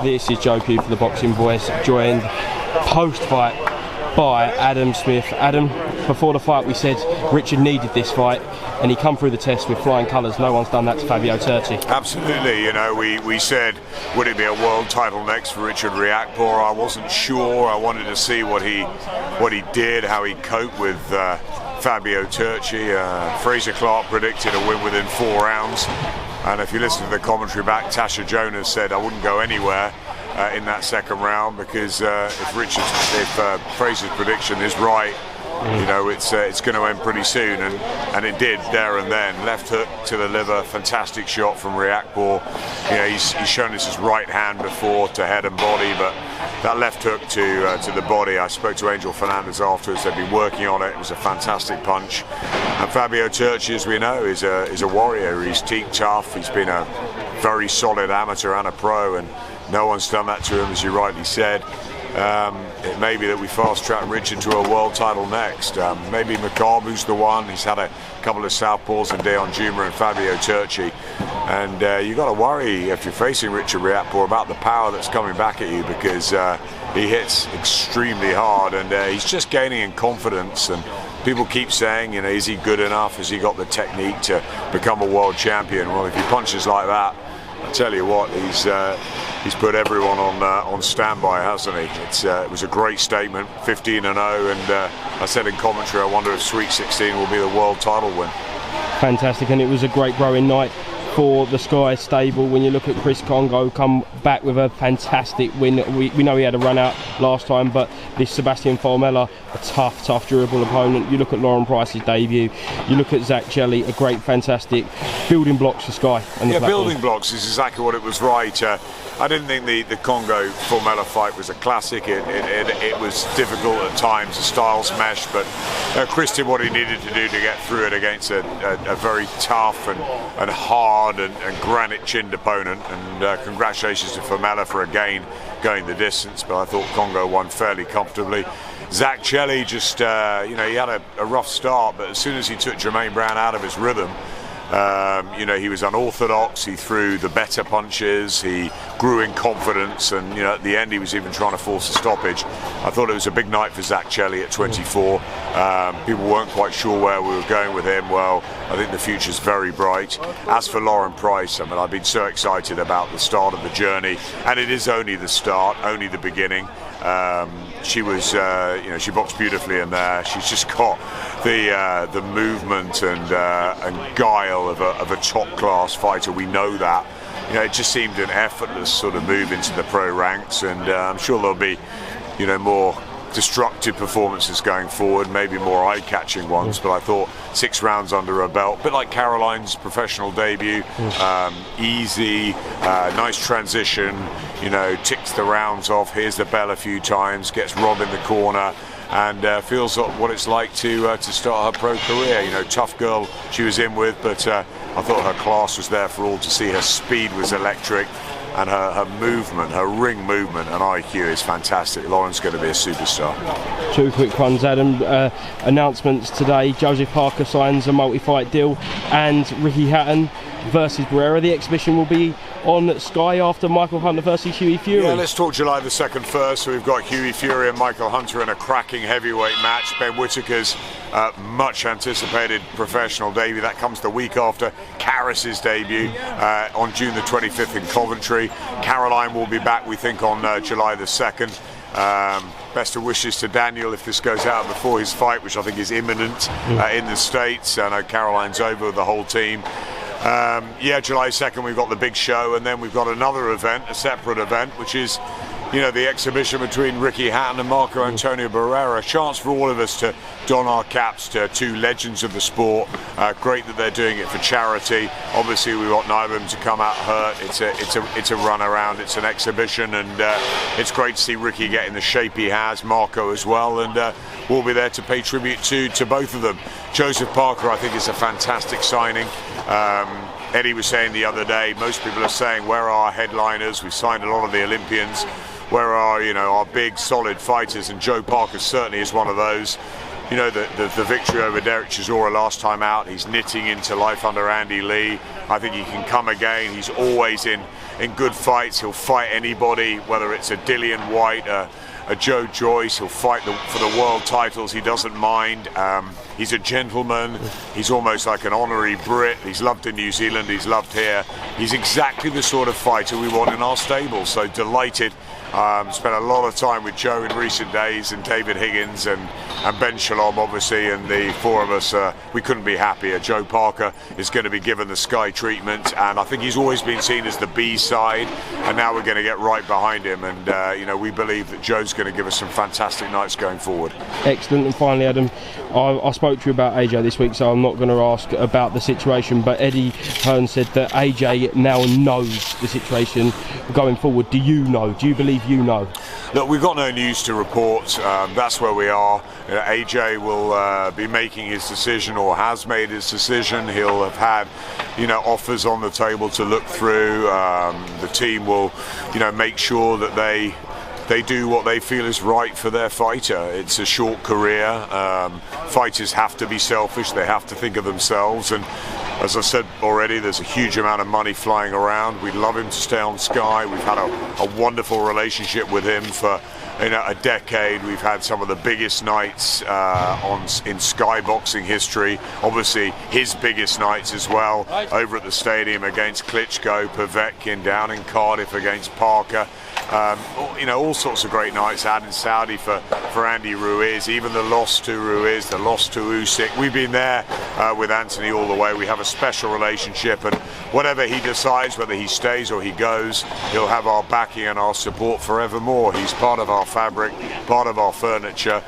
This is Joe Pugh for the Boxing Voice, joined post-fight by Adam Smith. Adam, before the fight we said Richard needed this fight, and he come through the test with flying colours. No one's done that to Fabio Turchi. Absolutely, you know, we said, would it be a world title next for Richard Riakporhe? I wasn't sure. I wanted to see what he did, how he coped with Fabio Turchi. Fraser Clark predicted a win within 4 rounds, and if you listen to the commentary back, Tasha Jonas said I wouldn't go anywhere in that second round, because if Fraser's prediction is right, you know, it's going to end pretty soon, and it did there and then. Left hook to the liver, fantastic shot from Riakporhe. You know, he's shown us his right hand before to head and body, but that left hook to the body. I spoke to Angel Fernandez afterwards. They've been working on it. It was a fantastic punch. And Fabio Turchi, as we know, is a warrior. He's teak tough. He's been a very solid amateur and a pro, and no one's done that to him, as you rightly said. It may be that we fast-track Richard to a world title next. Maybe Makabu's the one. He's had a couple of southpaws in Deon Juma and Fabio Turchi. And you've got to worry, if you're facing Richard Riakporhe, about the power that's coming back at you, because he hits extremely hard, and he's just gaining in confidence. And people keep saying, you know, is he good enough? Has he got the technique to become a world champion? Well, if he punches like that, I tell you what, he's put everyone on standby, hasn't he? It was a great statement, 15-0, and I said in commentary, I wonder if Sweet 16 will be the world title win. Fantastic, and it was a great growing night for the Sky stable. When you look at Chris Congo come back with a fantastic win, we know he had a run out last time, but this Sebastian Formella, a tough durable opponent. You look at Lauren Price's debut, you look at Zach Jelly, a great fantastic building blocks for Sky. Yeah, building blocks is exactly what it was, right. I didn't think the Congo Formella fight was a classic. It was difficult at times, the styles meshed, but Chris did what he needed to do to get through it against a very tough and hard and granite-chinned opponent. And congratulations to Formella for again going the distance, but I thought Congo won fairly comfortably. Zach Jelly just, you know, he had a rough start, but as soon as he took Jermaine Brown out of his rhythm, you know, he was unorthodox. He threw the better punches. He grew in confidence, and you know, at the end, he was even trying to force a stoppage. I thought it was a big night for Zach Jelly at 24. People weren't quite sure where we were going with him. Well, I think the future's very bright. As for Lauren Price, I mean, I've been so excited about the start of the journey, and it is only the start, only the beginning. She was, you know, she boxed beautifully in there. She's just got the movement and guile of a top-class fighter. We know that. You know, it just seemed an effortless sort of move into the pro ranks, and I'm sure there'll be, you know, more destructive performances going forward, maybe more eye-catching ones, but I thought 6 rounds under her belt, a bit like Caroline's professional debut, easy, nice transition, you know, ticks the rounds off, hears the bell a few times, gets Rob in the corner, and feels what it's like to start her pro career. You know, tough girl she was in with, but I thought her class was there for all to see. Her speed was electric, and her movement, her ring movement and IQ is fantastic. Lauren's going to be a superstar. 2 quick ones, Adam. Announcements today. Joseph Parker signs a multi-fight deal, and Ricky Hatton versus Barrera. The exhibition will be on Sky after Michael Hunter versus Hughie Fury. Yeah, let's talk July the 2nd first. So we've got Hughie Fury and Michael Hunter in a cracking heavyweight match. Ben Whittaker's much anticipated professional debut. That comes the week after Karas's debut on June the 25th in Coventry. Caroline will be back, we think, on July the 2nd. Best of wishes to Daniel if this goes out before his fight, which I think is imminent in the States. I know Caroline's over with the whole team. Yeah, July 2nd we've got the big show, and then we've got another event, a separate event, which is, you know, the exhibition between Ricky Hatton and Marco Antonio Barrera. A chance for all of us to don our caps to 2 legends of the sport. Great that they're doing it for charity. Obviously we want neither of them to come out hurt. It's a run around, it's an exhibition, and it's great to see Ricky getting the shape he has, Marco as well, and we'll be there to pay tribute to both of them. Joseph Parker, I think, is a fantastic signing. Eddie was saying the other day, most people are saying, where are our headliners? We've signed a lot of the Olympians. Where are, you know, our big solid fighters? And Joe Parker certainly is one of those. you know, the victory over Derek Chisora last time out. He's knitting into life under Andy Lee. I think he can come again. He's always in good fights. He'll fight anybody, whether it's a Dillian White, a Joe Joyce. He'll fight for the world titles. He doesn't mind. He's a gentleman. He's almost like an honorary Brit. He's loved in New Zealand. He's loved here. He's exactly the sort of fighter we want in our stable. So delighted. Spent a lot of time with Joe in recent days, and David Higgins and Ben Shalom, obviously, and the four of us, we couldn't be happier. Joe Parker is going to be given the Sky treatment, and I think he's always been seen as the B side, and now we're going to get right behind him, and you know, we believe that Joe's going to give us some fantastic nights going forward. Excellent. And finally, Adam, I spoke to you about AJ this week, so I'm not going to ask about the situation, but Eddie Hearn said that AJ now knows the situation going forward. Do you know? Do you believe you know? Look, we've got no news to report. That's where we are. AJ will be making his decision, or has made his decision. He'll have had, you know, offers on the table to look through. The team will, you know, make sure that they do what they feel is right for their fighter. It's a short career. Fighters have to be selfish. They have to think of themselves. And as I said already, there's a huge amount of money flying around. We'd love him to stay on Sky. We've had a wonderful relationship with him for, you know, a decade. We've had some of the biggest nights in Sky boxing history. Obviously, his biggest nights as well, over at the stadium against Klitschko, Povetkin, down in Cardiff against Parker. You know, all sorts of great nights out in Saudi for Andy Ruiz, even the loss to Ruiz, the loss to Usyk. We've been there with Anthony all the way. We have a special relationship, and whatever he decides, whether he stays or he goes, he'll have our backing and our support forevermore. He's part of our fabric, part of our furniture.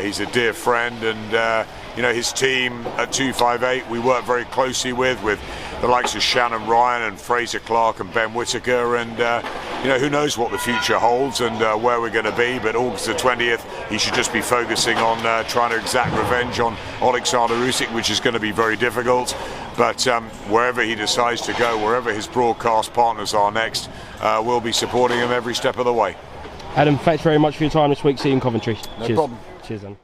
He's a dear friend, and you know, his team at 258 we work very closely with the likes of Shannon Ryan and Fraser Clark and Ben Whittaker, and you know, who knows what the future holds and where we're going to be. But August the 20th, he should just be focusing on trying to exact revenge on Alexander Usyk, which is going to be very difficult. But wherever he decides to go, wherever his broadcast partners are next, we'll be supporting him every step of the way. Adam, thanks very much for your time this week. See you in Coventry. No problem. Cheers, then.